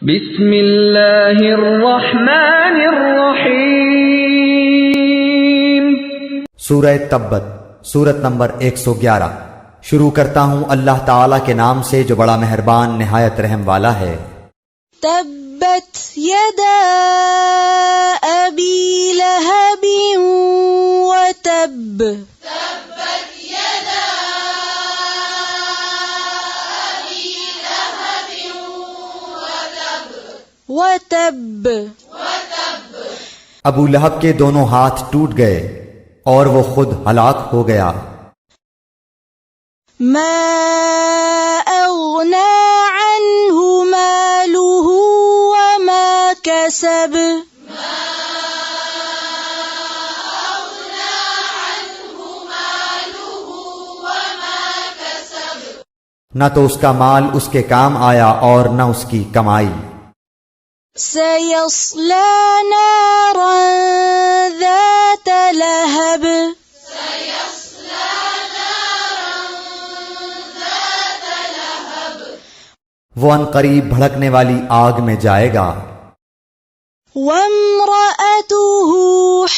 بسم اللہ الرحمن الرحیم۔ سورہ تبت، سورت نمبر 111۔ شروع کرتا ہوں اللہ تعالیٰ کے نام سے جو بڑا مہربان نہایت رحم والا ہے۔ تبت یدا ابی لہب وتب۔ وتب ابو لہب کے دونوں ہاتھ ٹوٹ گئے اور وہ خود ہلاک ہو گیا۔ ما اغنى عنه ماله وما كسب۔ نہ تو اس کا مال اس کے کام آیا اور نہ اس کی کمائی۔ سيصلى نارا ذات لهب۔ وہ ان قریب بھڑکنے والی آگ میں جائے گا۔ وامرأته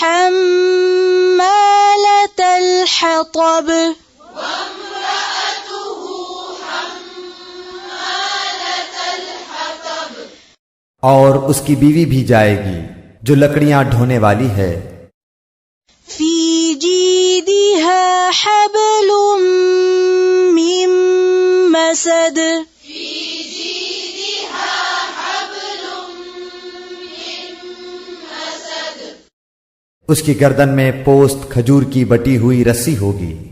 حمالة الحطب۔ اور اس کی بیوی بھی جائے گی جو لکڑیاں ڈھونے والی ہے۔ في جيدها حبل من مسد۔ اس کی گردن میں پوست کھجور کی بٹی ہوئی رسی ہوگی۔